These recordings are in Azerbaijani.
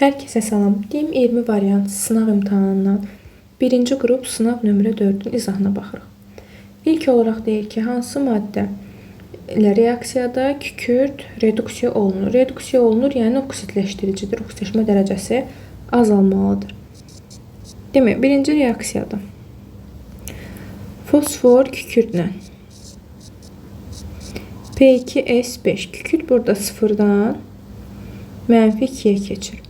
Hər kəsə salam. DİM 20 variant sınaq imtahanından birinci qrup sınaq nömrə 4-ün izahına baxırıq. İlk olaraq deyir ki, hansı maddə ilə reaksiyada kükürt reduksiya olunur? Reduksiya olunur, yəni oksidləşdiricidir. Oksidləşmə dərəcəsi azalmalıdır. Demək, birinci reaksiyada fosfor kükürtlə P2S5 kükürt burada sıfırdan -2-yə keçir.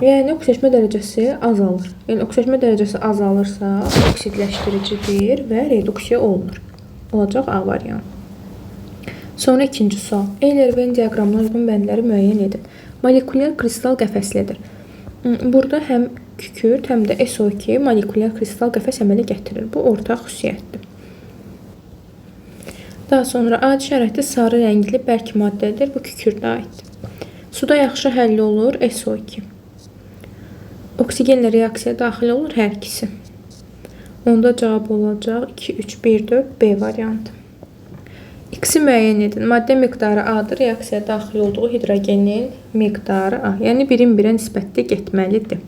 Yəni oksidləşmə dərəcəsi azalır. Yəni oksidləşmə dərəcəsi azalırsa oksidləşdiricidir və reduksiya olunur. Olacaq A variantı. Sonra ikinci sual. Eyler-Venn diaqramına uyğun bəndləri müəyyən edin. Molekulyar kristal qəfəslidir. Burada həm kükürt, həm də SO2 molekulyar kristal qəfəs əmələ gətirir. Bu ortaq xüsusiyyətdir. Daha sonra adi şəraitdə sarı rəngli bərk maddədir. Bu kükürdə aiddir. Suda yaxşı həll olur SO2. Oksigenlə reaksiya daxil olur hər ikisi. Onda cavab olacaq 2, 3, 1, 4, B variantı. X-i müəyyən edin. Maddə miqdarı A-dır. Reaksiyaya daxil olduğu hidrogenin miqdarı A. Yəni birin birə nisbətdə getməlidir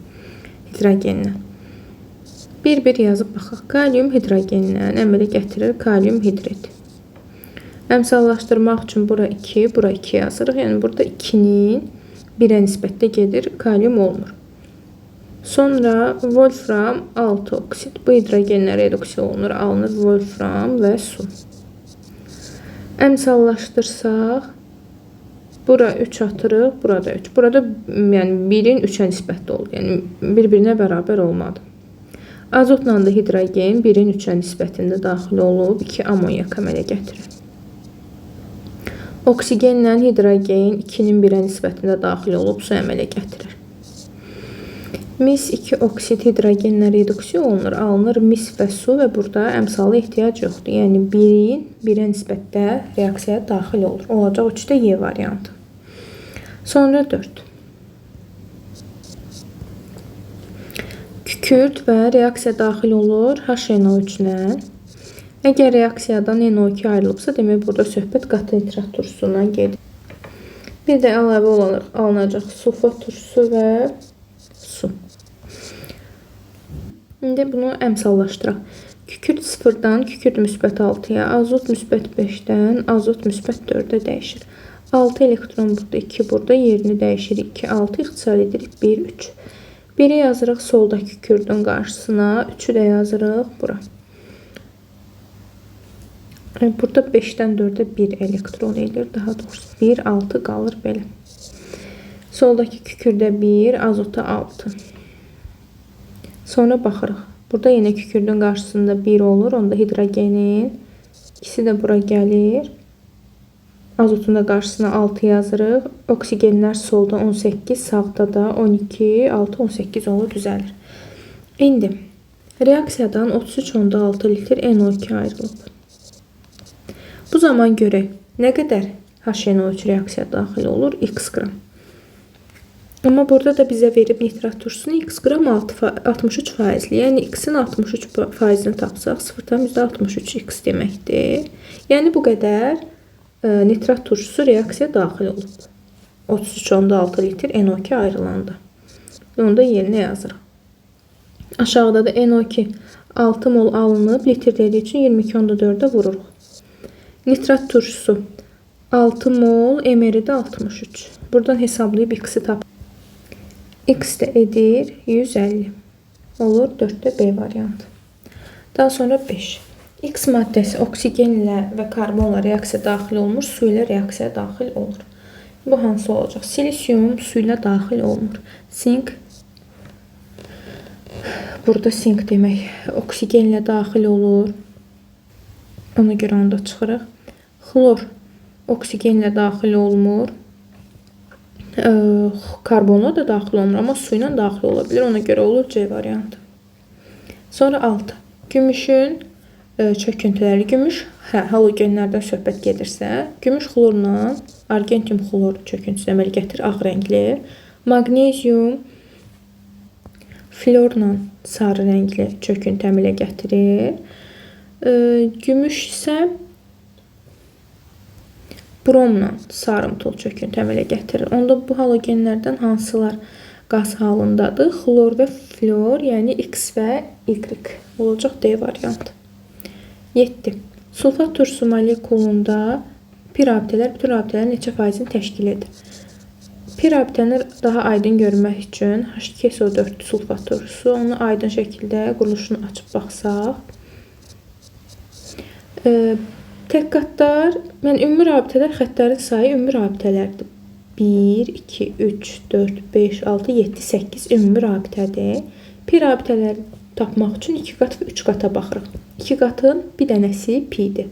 hidrogenlə. Bir-bir yazıb baxaq. Kalium hidrogenlə əmələ gətirir kalium hidrid. Əmsallaşdırmaq üçün bura 2, bura 2 yazırıq. Yəni burada 2-nin 1-ə nisbətdə gedir, kalium olmur. Sonra wolfram 6 oksid. Bu hidrogenlə reduksiya olunur, alınır wolfram və su. Əmsallaşdırsaq, bura 3 atırıq, burada 3. Burada yəni 1-in 3-ə nisbətdə oldu. Yəni bir-birinə bərabər olmadı. Azotla da hidrogen 1-in 3-ə nisbətində daxil olub 2 amonyak əmələ gətirir. Oksigenlə hidrogen 2-nin 1-ə nisbətində daxil olub su əmələ gətirir. Mis 2 oksid hidrogenlə reduksiya olunur, alınır mis və su və burada əmsalı ehtiyac yoxdur. Yəni 1-in 1-ə nisbətdə reaksiyaya daxil olur. Olacaq 3-də Y variantı. Sonra 4. Kükürt və reaksiya daxil olur HNO3-lə. Əgər reaksiyadan NO2 ayrılıbsa, demək burada söhbət qatı nitrat turşusuna gedir. Bir də əlavə olaraq alınacaq sulfat turşusu və su. İndi bunu əmsallaşdıraq. Kükürt 0-dan kükürt müsbət 6-ya, azot müsbət 5-dən azot müsbət 4-ə dəyişir. 6 elektron burada, 2 burada, yerini dəyişir. 2, 6 ixtisar edirik, 1, 3. 1-i yazırıq solda kükürdün qarşısına, 3-ü də yazırıq bura. Burada 5-dən 4-ə 1 elektron edir. Daha doğrusu 1, 6 qalır belə. Soldakı kükürdə 1, azota 6. Sonra baxırıq. Burada yenə kükürdün qarşısında 1 olur. Onda hidrogenin ikisi də bura gəlir. Azotun da qarşısına 6 yazırıq. Oksigenlər solda 18, sağda da 12, 6, 18 olur, düzəlir. İndi reaksiyadan 33,6 litr NO2 ayrılıb. Bu zaman görək, nə qədər HNO3 reaksiya daxil olur? X qram. Amma burada da bizə verib nitrat turşusunu X qram 63%. Yəni X-in 63%-ni tapsaq 0,63 X deməkdir. Yəni bu qədər nitrat turşusu reaksiya daxil olub. 33,6 litr NO2 ayrılanda. Onu da yerinə yazırıq. Aşağıda da NO2 6 mol alınıb, litr dediyi üçün 22,4-ə vururuq. Nitrat turşusu 6 mol, MR də 63. Buradan hesablayıb X-i tapırıq. X də edir 150. Olur 4-də B variantı. Daha sonra 5. X maddəsi oksigenlə və karbonla reaksiya daxil olmur, su ilə reaksiya daxil olur. Bu hansı olacaq? Silisium su ilə daxil olmur. Sink, burada sink demək, oksigenlə daxil olur. Ona görə onu da çıxırıq. Xlor oksigenlə daxil olmur. Karbonla da daxil olmur, amma su ilə daxil ola bilir. Ona görə olur C variantı. Sonra 6. Gümüşün çöküntüləri. Gümüş halogenlərdən söhbət gedirsə, gümüş xlorla argentium xlor çöküntüsü əmələ gətirir, ağ rəngli. Magnezium florla sarı rəngli çöküntü əmələ gətirir. Gümüş isə bromla sarımtıl çöküntü əmələ gətirir. Onda bu halogenlərdən hansılar qaz halındadır. Xlor və flor, yəni X və Y olacaq D variantı. 7. Sulfat turşusu molekulunda pir abidələr bütün abidələrin neçə faizini təşkil edir? Pir abidəni daha aydın görmək üçün H2SO4 sulfat turşusu, onu aydın şəkildə quruluşunu açıb baxsaq. Tək qatlar, ümumi rabitələr, xəttlərin sayı ümumi rabitələrdir. 1, 2, 3, 4, 5, 6, 7, 8 ümumi rabitədir. Pi rabitələri tapmaq üçün 2 qat və 3 qata baxırıq. 2 qatın bir dənəsi pidir.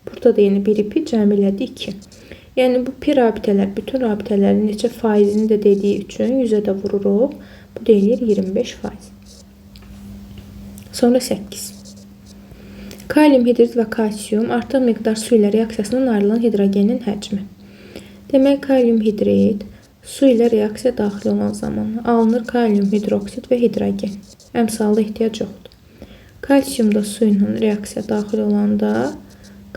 Burada da yenə biri pi, cəmi elədi 2. Yəni bu pi rabitələr, bütün rabitələrin neçə faizini də dediyi üçün 100-ə də vururuq. Bu deyir 25%. Sonra 8. Kalium hidrid və kalsium artıq miqdar su ilə reaksiyasından ayrılan hidrogenin həcmi. Demək, kalium hidrid su ilə reaksiya daxil olan zaman alınır kalium hidroksid və hidrogen. Əmsalda ehtiyac yoxdur. Kalsium da su ilə reaksiya daxil olanda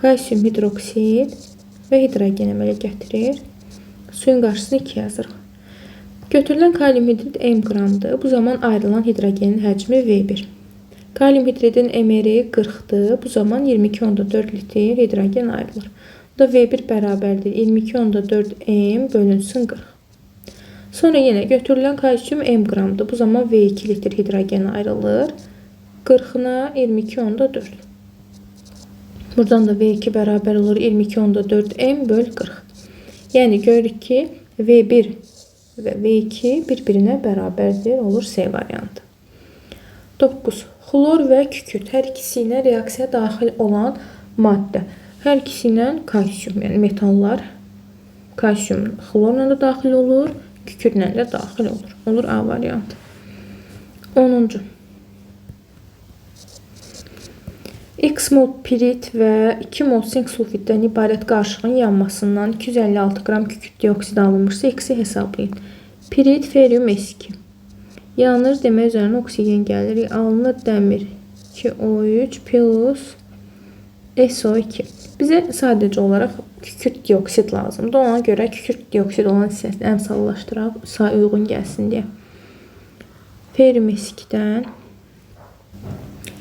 kalsium hidroksid və hidrogen əmələ gətirir. Suyun qarşısını 2 yazırıq. Götürülən kalium hidrid m qramdır. Bu zaman ayrılan hidrogenin həcmi V1. Kalium hidridin emeri 40'dır. Bu zaman 22,4 litr hidrogen ayrılır. Bu da V1 bərabərdir 22,4 m bölünsün 40. Sonra yenə götürülən kalsium m qramdır. Bu zaman V2 litr hidrogen ayrılır. 40'ına 22,4. Buradan da V2 bərabər olur 22,4 m böl 40. Yəni görürük ki V1 və V2 bir-birinə bərabərdir. Olur C variantı. 9. Xlor və kükürt hər ikisi ilə reaksiyaya daxil olan maddə. Hər ikisi ilə kalsium, yəni metallar kalsium xlorla da daxil olur, kükürtlə də daxil olur. Olur A variantı. 10. X mol pirit və 2 mol sink sulfiddən ibarət qarışığın yanmasından 256 qram kükürt dioksid alınmışsa X-i hesablayın. Pirit ferium S2. Yanır, demək üzərinə oksigen gəlir. Alınır dəmir 2O3 plus SO2. Bizə sadəcə olaraq kükürt dioksid lazımdır. Ona görə kükürt dioksid olan hissəsini əmsallaşdıraq, uyğun gəlsin deyə. Ferium S2-dən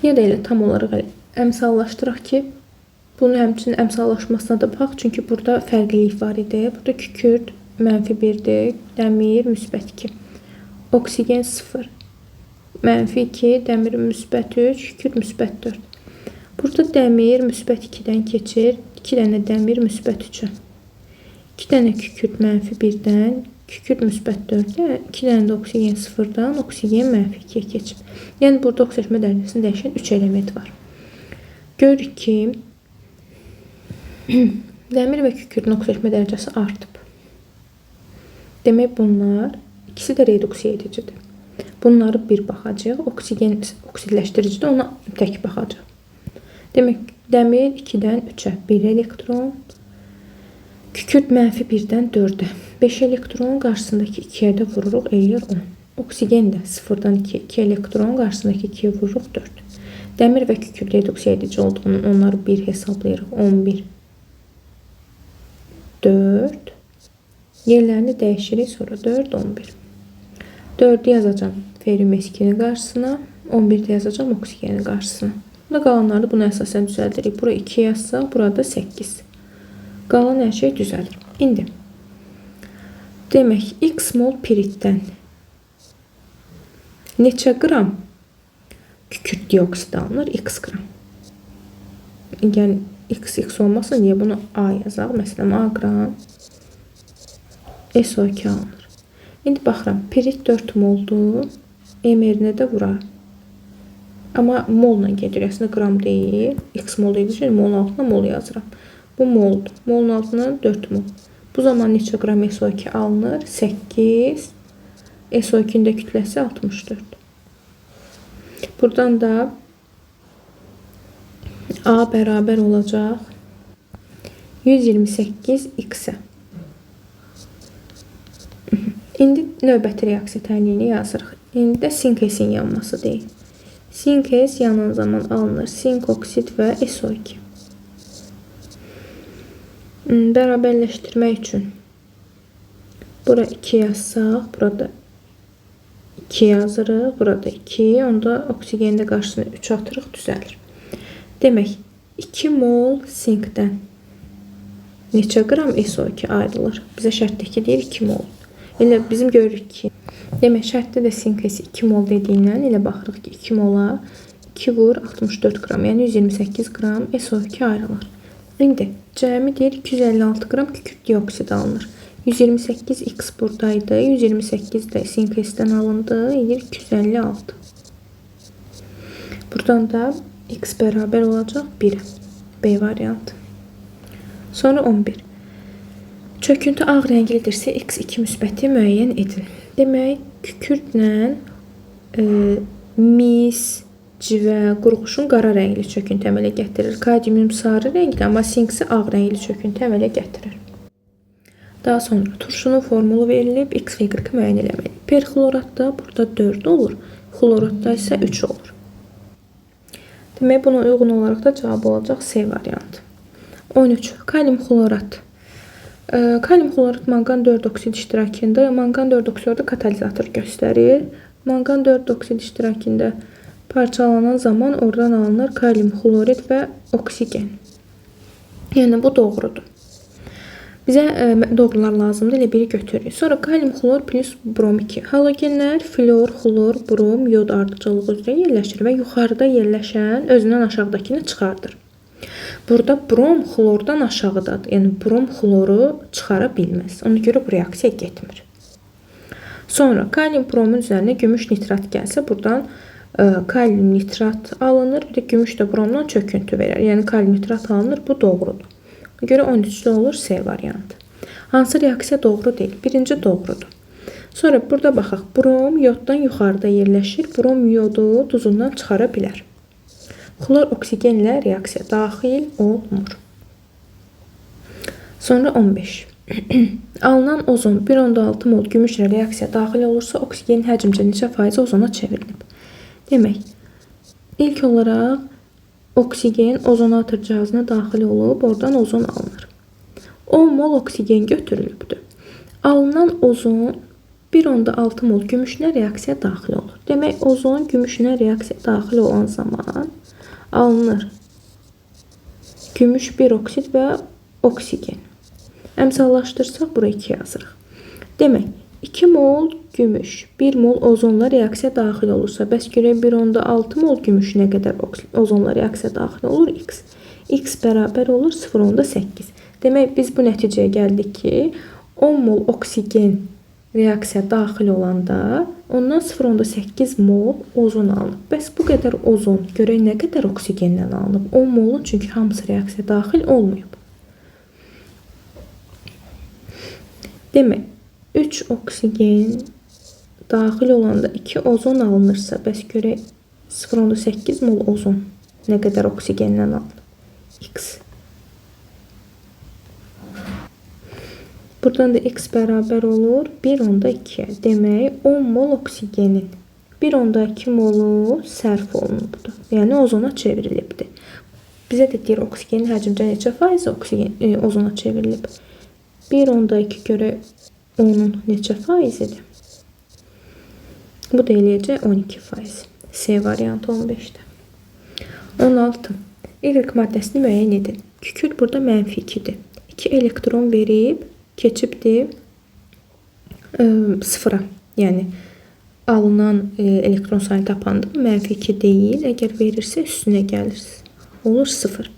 ya da elə tam olaraq əmsallaşdıraq ki, bunu həmçinin əmsallaşmasına da bax. Çünki burada fərqlilik var idi. Burada kükürt -1'dir, dəmir -2. Oksigen 0. -2, dəmir -3, kükürt -4. Burada dəmir -2'dən keçir. 2 dənə dəmir -3'ə. 2 dənə kükürt -1'dən, kükürt -4'ə, 2 dənə də oksigen 0'dan, oksigen -2'yə keçib. Yəni burada oksijenləşmə dərəcəsini dəyişən 3 element var. Görürük ki, dəmir və kükürtün oksijenləşmə dərəcəsi artıb. Demək bunlar İkisi də reduksiya edicidir. Bunları bir baxacaq. Oksigen oksidləşdiricidir. Ona tək baxacaq. Demək, dəmir 2'dən 3'ə 1 elektron. Kükürt -1'dən 4'ə 5 elektron. Qarşısındakı 2'yə də vururuq. Eləyir 10. Oksigen də 0'dan 2'yə 2 elektron. Qarşısındakı 2'yə vururuq 4. Dəmir və kükürt reduksiya edici olduğunu onları bir hesablayırıq. 11. 4. Yerlərini dəyişirik. Sonra 4, 11. 4'ü yazacağım ferium S2'nin qarşısına. 11'də yazacağım oksigenin qarşısına. Burada qalanları buna əsasən düzəldirik. Bura 2 yazsaq, burada 8. Qalan hər şey düzəlir. İndi demək, X mol piritdən neçə qram kükürt dioksid alınır? X qram. Yəni X olmasın deyə bunu A yazaq. Məsələn, A qram SO2 alınır. İndi baxıram, pirit 4 moldur, emerinə də vurar. Amma molla gedir, əslində qram deyil. X mol deyil, molun altına mol yazıram. Bu moldur. Molun altına 4 mol. Bu zaman neçə qram SO2 alınır? 8. SO2'nin də kütləsi 64. Buradan da A bərabər olacaq 128 X-ə. İndi növbəti reaksiya təhlilini yazırıq. İndi də sinkesin yanması deyil. Sinkez yanan zaman alınır sink oksid və SO2. Bərabərləşdirmək üçün bura 2 yazsaq, burada 2 yazırıq. Burada 2. Onda oksigenin də qarşısına 3 atırıq, düzəlir. Demək, 2 mol sinkdən neçə qram SO2 ayrılır? Bizə şərtdəki deyir 2 mol. Elə bizim görürük ki, demək, şərtdə də sinkesi 2 mol dediyindən elə baxırıq ki, 2 mola 2 vur 64 qram, yəni 128 qram SO2 ayrılır. İndi cəmi deyir 256 qram kükürt dioksid alınır. 128x buradaydı, 128 də sinkesdən alındı, edir 256. Buradan da x bərabər olacaq 1. B variantı. Sonra 11. Çöküntü ağ rənglidirsə x2 müsbəti müəyyən edin. Demək, kükürdlə mis, civə, qurğuşun qara rəngli çöküntü əmələ gətirir. Kadmium sarı rəngli, amma sinksi ağ rəngli çöküntü əmələ gətirir. Daha sonra turşunun formulu verilib, x və y müəyyən eləməliyik. Perxloratda burada 4 olur, xloratda isə 3 olur. Demək, buna uyğun olaraq da cavab olacaq C variantı. 13. Kalium xlorat. Kalium xlorat manqan 4 oksid iştirakında, manqan 4 oksid katalizator göstərir. Manqan 4 oksid iştirakında parçalanan zaman oradan alınır kalium xlorid və oksigen. Yəni, bu doğrudur. Bizə doğrular lazımdır, elə biri götürürük. Sonra kalium xlor plus brom 2. Halogenlər flor, xlor, brom, yod ardıcılığı üzrə yerləşir və yuxarıda yerləşən özündən aşağıdakini çıxardır. Burada brom xlordan aşağıdadır. Yəni, brom xloru çıxara bilməz. Ona görə bu reaksiya getmir. Sonra kalium bromun üzərinə gümüş nitrat gəlsə, buradan kalium nitrat alınır. Bir də gümüş də bromdan çöküntü verir. Yəni, kalium nitrat alınır. Bu doğrudur. Ona görə 13-də olur C variantı. Hansı reaksiya doğru deyil? Birinci doğrudur. Sonra burada baxaq. Brom yoddan yuxarıda yerləşir. Brom yodu duzundan çıxara bilər. Xlor oksigenlə reaksiya daxil olmur. Sonra 15. Alınan ozon 1.6 mol gümüşlə reaksiya daxil olursa, oksigenin həcmcə neçə faizi ozona çevrilir? Demək, ilk olaraq oksigen ozonator cihazına daxil olub, oradan ozon alınır. 10 mol oksigen götürülübdür. Alınan ozon 1.6 mol gümüşlə reaksiya daxil olur. Demək, ozon gümüşlə reaksiya daxil olan zaman alınır gümüş bir oksid və oksigen. Əmsallaşdırsaq, bura 2 yazırıq. Demək, 2 mol gümüş, 1 mol ozonla reaksiya daxil olursa, bəs görək 1.6 mol gümüş nə qədər ozonla reaksiya daxil olur? X. X bərabər olur 0.8. Demək, biz bu nəticəyə gəldik ki, 10 mol oksigen reaksiya daxil olanda, ondan 0.8 mol ozon alınıb. Bəs bu qədər ozon, görək nə qədər oksigendən alınıb? 10 molun, çünki hamısı reaksiya daxil olmayıb. Demək, 3 oksigen daxil olanda 2 ozon alınırsa, bəs görək 0.8 mol ozon nə qədər oksigendən alınıb? X. Buradan da x bərabər olur 1.2. Demək, 10 mol oksigenin 1.2 molu sərf olunubdur. Yəni, ozona çevrilibdir. Bizə də deyir, oksigenin həcmcə neçə faizi ozona çevrilib? 1.2 görə onun neçə faizidir? Bu da eləyəcək 12 faiz. C variantı 15-də. 16. Y maddəsini müəyyən edin. Kükürt burada mənfi 2-dir. 2 elektron verib, keçibdir sıfıra. Yəni, alınan elektron sayını tapanda mənfi 2 deyil. Əgər verirsə, üstünə gəlir. Olur 0.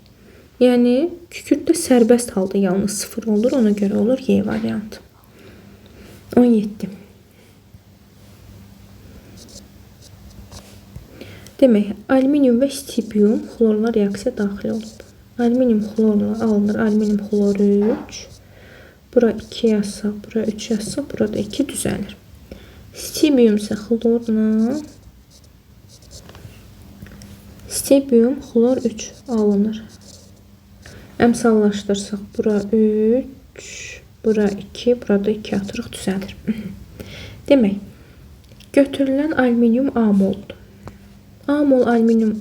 Yəni, kükürtdə sərbəst halda yalnız 0 olur. Ona görə olur Y variantı. 17. Demək, alüminium və stibium xlorla reaksiya daxil olub. Alüminium xlorla alınır. Alüminium xlor 3. Bura 2 yazsaq, bura 3 yazsaq, burada 2 düzəlir. Stibium isə xlorla stibium xlor 3 alınır. Əmsallaşdırsaq, bura 3, bura 2, burada 2 atırıq, düzəlir. Demək, götürülən alüminium A moldur. A mol alüminium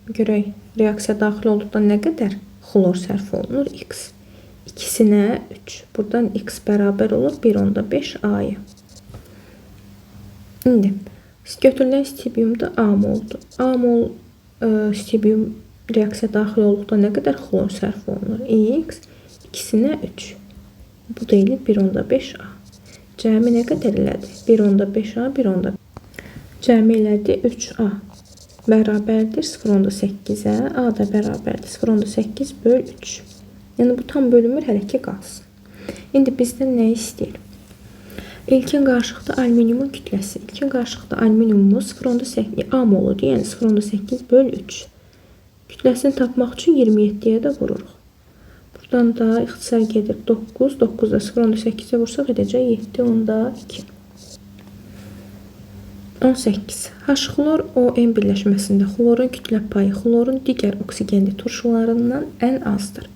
görək reaksiya daxil olduqda nə qədər xlor sərf olunur? X. İkisinə 3. Buradan x bərabər olur 1.5 A-ya. İndi Götürülən stibiumda A moldur. A mol stibium reaksiya daxil olduqda nə qədər xlor sərf olunur? X ikisinə 3. Bu deyilir 1,5A. Cəmi nə qədər elədi? 1,5A, 1,5. Cəmi elədi 3A. Bərabərdir 0,8-ə. A da bərabərdir 0,8 böl 3. Yəni bu tam bölünmür, hələ ki qalsın. İndi bizdən nə istəyir? İlkin qarışıqda alüminiumun kütləsi. İlkin qarışıqda alüminiumumuz 0,8 A moludur, yəni 0,8 böl 3. Kütləsini tapmaq üçün 27-yə də vururuq. Buradan da ixtisar gedir 9. 9-da 0,8-ə vursaq edəcək 7, 10-da 2. 18. H-xlor ON birləşməsində xlorun kütlə payı xlorun digər oksigenli turşularından ən azdır.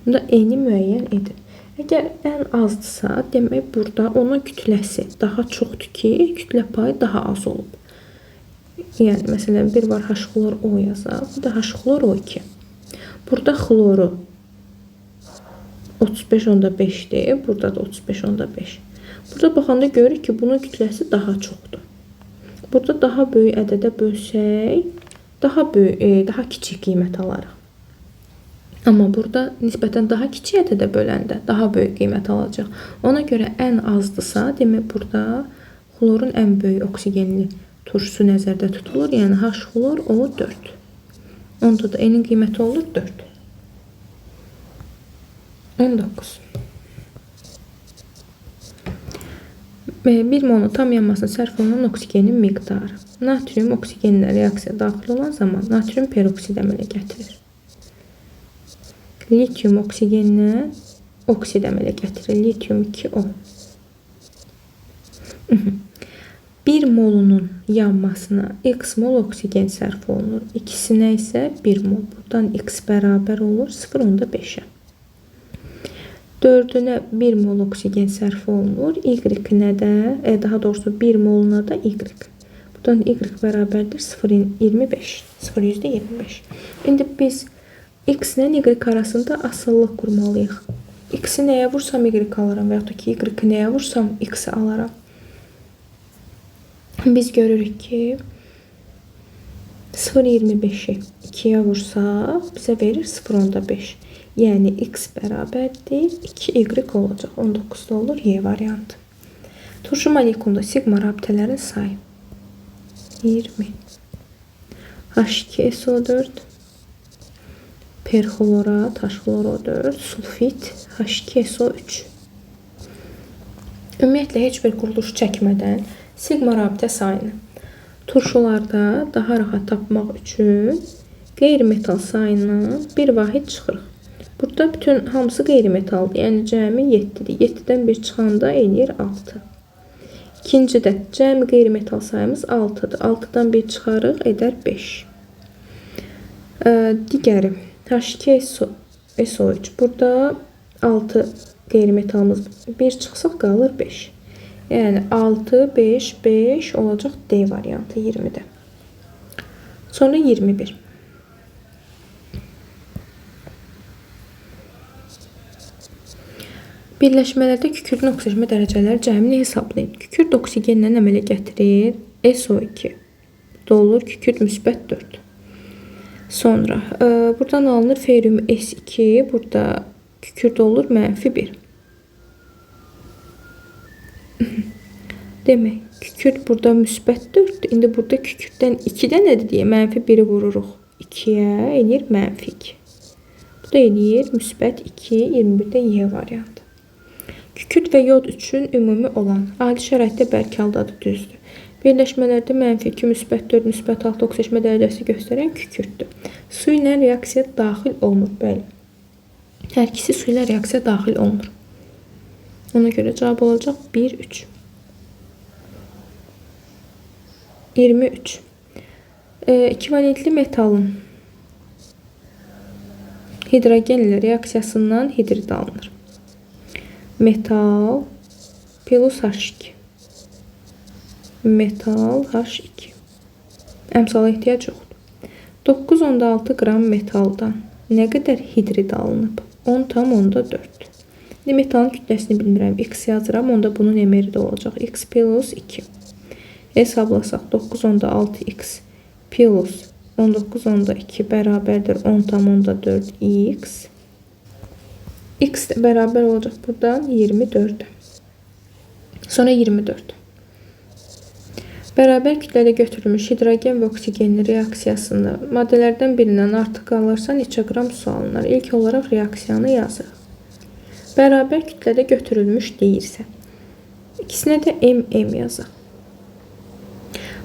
Bunda N-i müəyyən edin. Əgər ən azdırsa, demək burada onun kütləsi daha çoxdur ki, kütlə payı daha az olub. Yəni, məsələn, bir var H-xlor O yazaq, bu da H-xlor O2. Burada xloru 35,5-dir, burada da 35,5. Burada baxanda görürük ki, bunun kütləsi daha çoxdur. Burada daha böyük ədədə bölsək, daha kiçik qiymət alarıq. Amma burada nisbətən daha kiçik ədədə böləndə daha böyük qiymət alacaq. Ona görə ən azdırsa, demək burada xlorun ən böyük oksigenli turşusu nəzərdə tutulur. Yəni H-xlor O4. Onda da N-in qiyməti olur 4. 19. 1 molun tam yanmasına sərf olunan oksigenin miqdarı. Natrium oksigenlə reaksiya daxil olan zaman natrium peroksid əmələ gətirir. Litium oksigenlə oksid əmələ gətirir. Litium 2O. 1 molunun yanmasına x mol oksigen sərf olunur. İkisinə isə 1 mol. Buradan x bərabər olur 0,5-ə. 4-ünə 1 mol oksigen sərf olunur. Y-nə də, daha doğrusu 1 moluna da y. Buradan y bərabərdir 0,25. 0,25. İndi biz x ilə y arasında asıllıq qurmalıyıq. X-i nəyə vursam y alaram və yaxud da ki, y nəyə vursam x-i alaram. Biz görürük ki, 0,25-i 2-yə vursaq, bizə verir 0,5. Yəni x bərabərdir 2y olacaq. 19-da olur y variantı. Turşu molekulunda sigma rabitələrin sayı 20. H2SO4, perxlorat, H-xloro4, sulfit, H2SO3. Ümumiyyətlə, heç bir quruluş çəkmədən sigma rabitə sayını turşularda daha rahat tapmaq üçün qeyri-metal sayından bir vahid çıxırıq. Burada bütün hamısı qeyri-metaldır. Yəni cəmi 7-dir. 7-dən 1 çıxanda eləyir 6. İkincidə cəmi qeyri-metal sayımız 6-dır. 6-dan 1 çıxarıq, edər 5. Digəri H2SO3. Burada 6 qeyri-metalımız 1 çıxsaq qalır 5. Yəni 6, 5, 5 olacaq D variantı 20-də. Sonra 21. Birləşmələrdə kükürdün oksijenləşmə dərəcələri cəmini hesablayın. Kükürd oksigenlə əmələ gətirir. SO2. Burada olur kükürd müsbət 4. Sonra buradan alınır ferium S2. Burada kükürd olur mənfi 1. Demək, kükürd burada müsbət 4-dür. İndi burada kükürddən 2-də nədir deyə mənfi 1-i vururuq. 2-yə eləyir mənfi 2. Bu da eləyir müsbət 2, 21-də Y variantı. Kükürd və yod üçün ümumi olan adi şəraitdə bərk haldadır, düzdür. Birləşmələrdə mənfi 2, müsbət 4, müsbət 6 oksijenləşmə dərəcəsi göstərən kükürdür. Su ilə reaksiya daxil olmur, bəli. Hər ikisi su ilə reaksiya daxil olmur. Ona görə cavab olacaq 1, 3. 23. İkivalentli metalın hidrogen ilə reaksiyasından hidrid alınır. Metal plus H2. Metal H2. Əmsala ehtiyac yoxdur. 9,6 qram metaldan nə qədər hidrid alınıb? 10,4. Metalın kütləsini bilmirəm. X yazıram, onda bunun emeri də olacaq. X plus 2. Hesablasaq 9/6x plus 19/2 bərabərdir 10/4x. X də bərabər olacaq buradan 24. Sonra 24. Bərabər kütlədə götürülmüş hidrogen və oksigenli reaksiyasında maddələrdən birindən artıq qalırsa neçə qram su alınır? İlk olaraq reaksiyanı yazırıq. Bərabər kütlədə götürülmüş deyirsə, ikisinə də MM yazaq.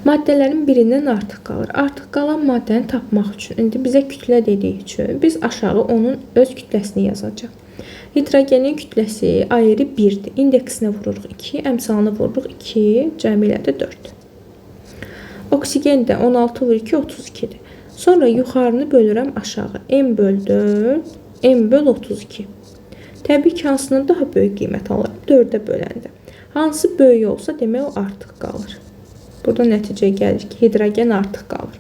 Maddələrin birindən artıq qalır. Artıq qalan maddəni tapmaq üçün, indi bizə kütlə dediyi üçün biz aşağı onun öz kütləsini yazacaq. Hidrogenin kütləsi ayrı 1-dir. İndeksinə vururuq 2, əmsalını vururuq 2, cəmilədə 4. Oksigen də 16 vur 2, 32-dir. Sonra yuxarını bölürəm aşağı. M böl 4, M böl 32. Təbii ki, hansının daha böyük qiymət alır? 4-ə böləndə. Hansı böyük olsa, demək o artıq qalır. Burada nəticəyə gəlir ki, hidrogen artıq qalır.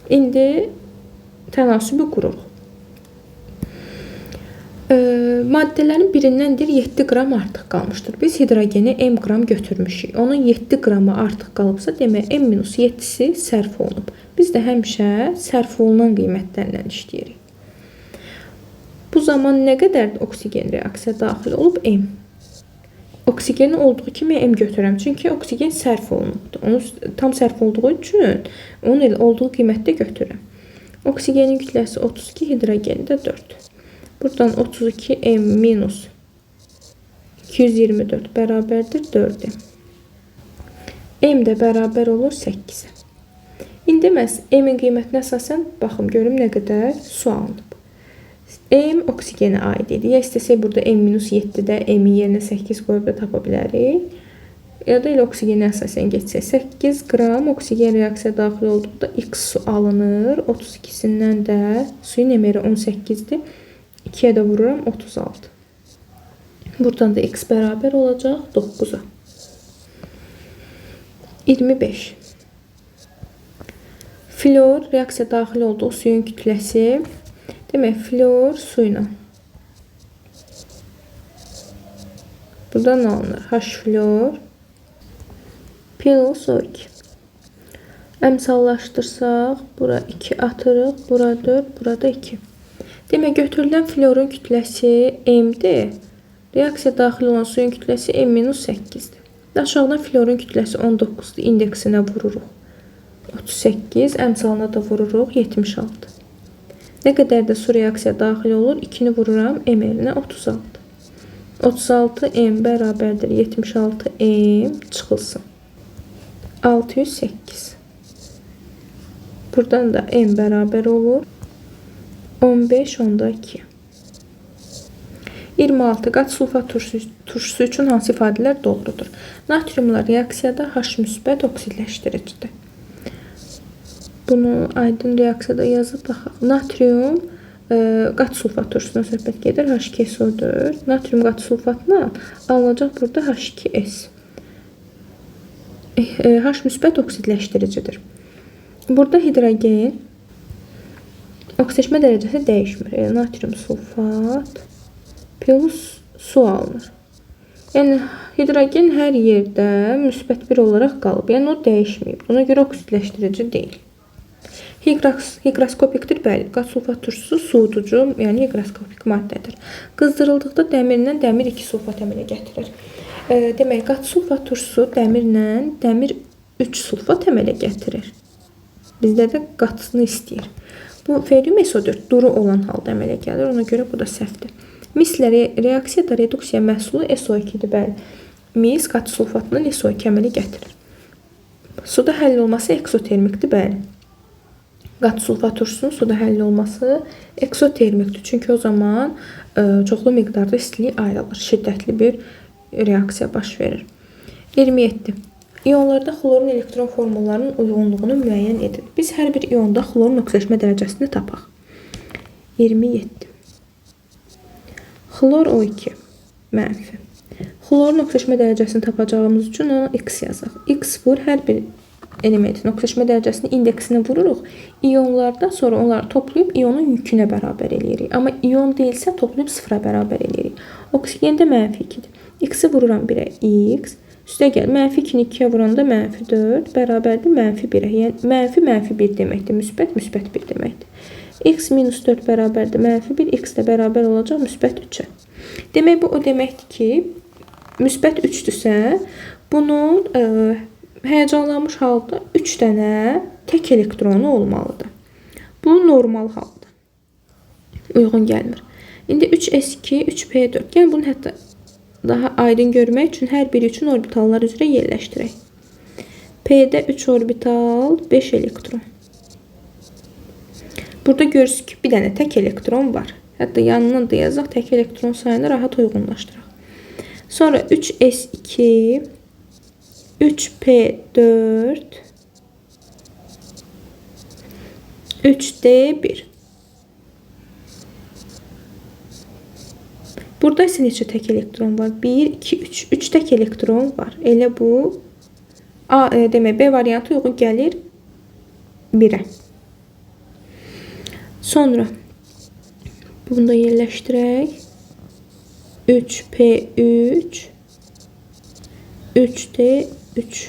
İndi tənasübü qururuq. Maddələrin birindəndir 7 qram artıq qalmışdır. Biz hidrogeni M qram götürmüşük. Onun 7 qramı artıq qalıbsa, demək M-7'si sərf olunub. Biz də həmişə sərf olunan qiymətlərlə işləyirik. Bu zaman nə qədər oksigen reaksiya daxil olub? M. Oksigenin olduğu kimi M götürürəm. Çünki oksigen sərf olunubdur. Onu tam sərf olduğu üçün onun olduğu qiymətdə götürürəm. Oksigenin kütləsi 32, hidrogeni də 4. Buradan 32 M minus 224 bərabərdir 4-ə. M də bərabər olur 8-ə. İndi məhz M-in qiymətinə əsasən baxım görüm nə qədər su alınıb. M oksigenə aid edir. Ya istəsək burada M-7-də M-in yerinə 8 qoyub da tapa bilərik. Ya da elə oksigenə əsasən geçsək 8 qram oksigen reaksiya daxil olduqda X su alınır. 32-sindən də suyun emeri 18-dir. 2'ye də vururam 36. Buradan da X bərabər olacaq 9'a. 25. Flor reaksiya daxil olduğu suyun kütləsi. Demək, flor suyla. Buradan alınır? H flor plus O2. Əmsallaşdırsaq, bura 2 atırıq, bura 4, burada 2. Demək, götürülən florun kütləsi M-dir. Reaksiya daxil olan suyun kütləsi M-8-dir. Aşağıdan florun kütləsi 19-dur. İndeksinə vururuq 38, əmsalına da vururuq 76. Nə qədər də su reaksiya daxil olur? 2-ni vururam M yerinə 36. 36 M bərabərdir 76 M çıxılsın. 608. Buradan da M bərabər olur 15/2. 26. Qat sulfat turşusu üçün hansı ifadələr doğrudur? Natriumla reaksiyada H müsbət oksidləşdiricidir. Bunu aydın reaksiyada yazıb baxaq. Natrium qat sulfat turşusuna söhbət gedir. H2SO4. Natrium qat sulfatla alınacaq burada H2S. H müsbət oksidləşdiricidir. Burada hidrogen oksidaşma dərəcəsi dəyişmir. Natrium sulfat plus su alınır. Yəni hidrogen hər yerdə müsbət 1 olaraq qalıb. Yəni o dəyişməyib. Ona görə oksidləşdirici deyil. Higroskopikdir, bəli. Qat sulfat turşusu suuducu, yəni higroskopik maddədir. Qızdırıldıqda dəmirlə dəmir 2 sulfat əmələ gətirir. Demək, qat sulfat turşusu dəmirlə dəmir 3 sulfat əmələ gətirir. Bizdə də qatısını istəyir. Bu ferium SO4 duru olan halda əmələ gəlir. Ona görə bu da səhvdir. Mislə reaksiyada reduksiya məhsulu SO2-dir, bəli. Mis qat sulfatla SO2 əmələ gətirir. Suda həll olması eksotermikdir, bəli. Qat sulfat turşusunun suda həll olması eksotermikdir. Çünki o zaman çoxlu miqdarda istilik ayrılır. Şiddətli bir reaksiya baş verir. 27. İyonlarda xlorun elektron formullarının uyğunluğunu müəyyən edin. Biz hər bir iyonda xlorun oksidləşmə dərəcəsini tapaq. 27. Xlor O2 mənfi. Xlorun oksidləşmə dərəcəsini tapacağımız üçün ona X yazaq. X vur hər bir elementin oksidləşmə dərəcəsini indeksinə vururuq. İyonlarda sonra onları toplayıb iyonun yükünə bərabər eləyirik. Amma iyon deyilsə toplayıb 0-a bərabər eləyirik. Oksigen də mənfi 2-dir. X-i vururam 1-ə X, Üstəgəl -2-ni 2-yə vuranda -4 bərabərdir -1-ə. Yəni -1 deməkdir, müsbət 1 deməkdir. X minus 4 bərabərdir -1, x də bərabər olacaq müsbət 3-ə. Demək bu o deməkdir ki, müsbət 3-dürsə, bunun həyəcanlanmış halda 3 dənə tək elektronu olmalıdır. Bu normal halda. Uyğun gəlmir. İndi 3s2, 3p4. Yəni bunu hətta daha aydın görmək üçün hər biri üçün orbitallar üzrə yerləşdirək. P'də 3 orbital, 5 elektron. Burada görürsünüz ki, bir dənə tək elektron var. Hətta yanından da yazaq, tək elektron sayını rahat uyğunlaşdıraq. Sonra 3s2, 3p4, 3d1. Burada isə neçə tək elektron var? 1, 2, 3. 3 tək elektron var. Elə bu demək B variantı uyğun gəlir 1-ə. Sonra bunu da yerləşdirək. 3p3, 3d3.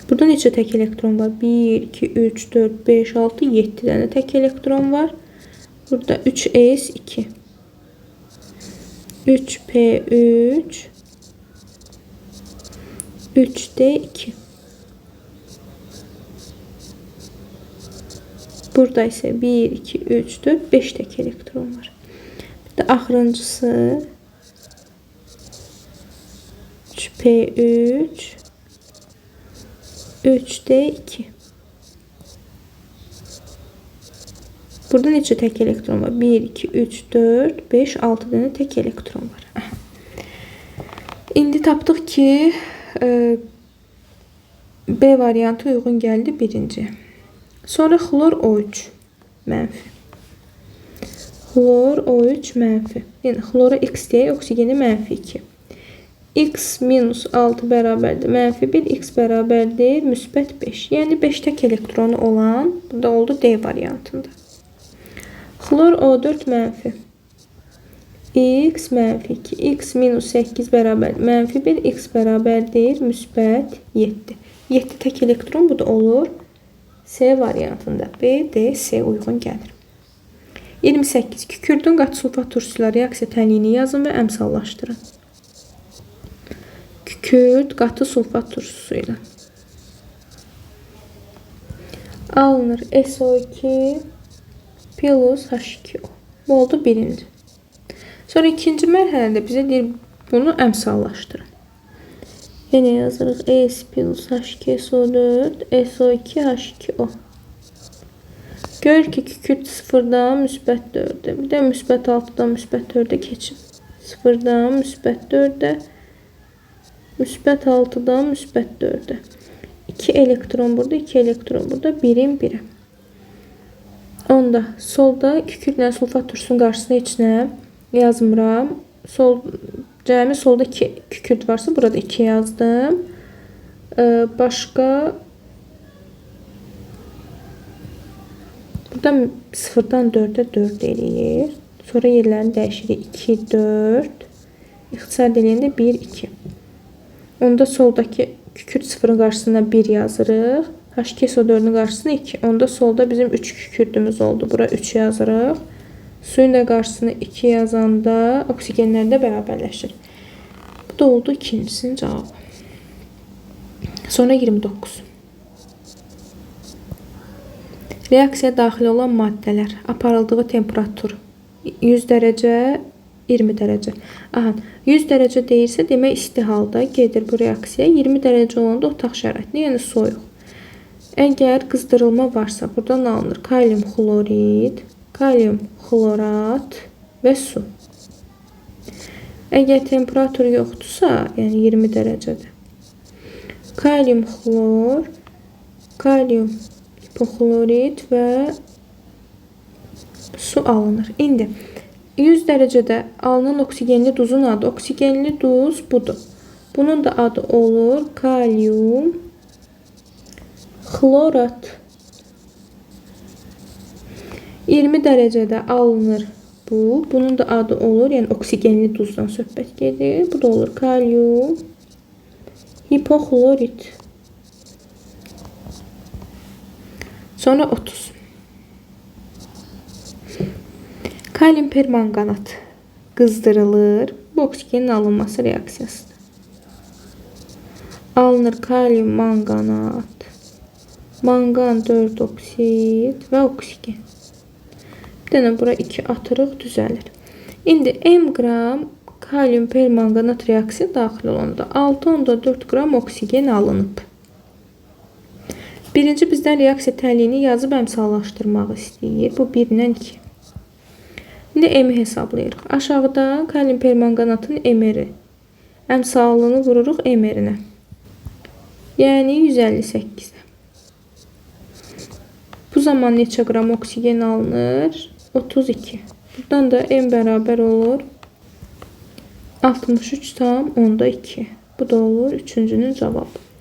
Burada neçə tək elektron var? 1, 2, 3, 4, 5, 6, 7 dənə tək elektron var. Burada 3s2, 3p3, 3d2. Burada isə 1, 2, 3, 4, 5 tək elektron var. Bir də axırıncısı 3p3, 3d2. Burada neçə tək elektron var? 1, 2, 3, 4, 5, 6 dənə tək elektron var. Aha. İndi tapdıq ki, B variantı uyğun gəldi birinci. Sonra xlor O3 mənfi. Xlor O3 mənfi. Yəni xlora X deyək, oksigeni -2. X minus 6 bərabərdir -1, X bərabərdir müsbət 5. Yəni 5 tək elektronu olan, burada oldu D variantında. Xlor O4 mənfi. X -2, X minus 8 bərabərdir -1, X bərabərdir müsbət 7. 7 tək elektron bu da olur C variantında. B, D, C uyğun gəlir. 28. Kükürdün qatı sulfat turşusuyla reaksiya tənliyini yazın və əmsallaşdırın. Kükürd qatı sulfat turşusuyla alınır SO2 plus H2O. Bu oldu birinci. Sonra ikinci mərhələdə bizə deyir bunu əmsallaşdırın. Yenə yazırıq S plus H2SO4 SO2 H2O. Gör ki kükürt 0-dan müsbət 4-ə. Bir də müsbət 6-dan müsbət 4-ə keçib. 0-dan müsbət 4-ə. Müsbət 6-dan müsbət 4-ə. 2 elektron burada, 2 elektron burada. 1-in 1-ə. Onda solda kükürtlə sulfat turşusunun qarşısına heç nə yazmıram. Cəmi solda 2 kükürt varsa burada 2 yazdım. Başqa burada 0-dan 4-ə 4 eləyir. Sonra yerlərini dəyişirik. 2, 4. İxtisar eləyəndə 1, 2. Onda soldakı kükürt 0-ın qarşısına 1 yazırıq. H2SO4-ün qarşısına 2. Onda solda bizim 3 kükürdümüz oldu. Bura 3 yazırıq. Suyun da qarşısına 2 yazanda oksigenlər də bərabərləşir. Bu da oldu ikincisinin cavabı. Sonra 29. Reaksiyaya daxil olan maddələr aparıldığı temperatur 100 dərəcə, 20 dərəcə. Aha, 100 dərəcə deyirsə demək isti halda gedir bu reaksiya. 20 dərəcə olanda otaq şəraitində, yəni soyuq. Əgər qızdırılma varsa buradan alınır kalium xlorid, kalium xlorat və su. Əgər temperatur yoxdursa, yəni 20 dərəcədə, kalium xlor, kalium hipoxlorid və su alınır. İndi 100 dərəcədə alınan oksigenli duzun adı, oksigenli duz budur. Bunun da adı olur kalium xlorat. 20 dərəcədə alınır bu. Bunun da adı olur, yəni oksigenli duzdan söhbət gedir. Bu da olur kalium hipoklorit. Sonra 30. Kalium permanganat qızdırılır. Bu oksigenin alınması reaksiyasıdır. Alınır kalium manganat, mangan 4 oksid və oksigen. Bir dənə bura 2 atırıq, düzəlir. İndi m qram kalium permanganat reaksiya daxil olanda 6,4 qram oksigen alınıb. Birinci bizdən reaksiya təliyini yazıb əmsallaşdırmaq istəyir. Bu 1-dən 2. İndi m-i hesablayırıq. Aşağıda kalium permanganatın m-i. Əmsalını vururuq m-i-nə. Yəni 158. Bu zaman neçə qram oksigen alınır? 32. Buradan da m bərabər olur 63,2. Bu da olur 3-cünün cavabı.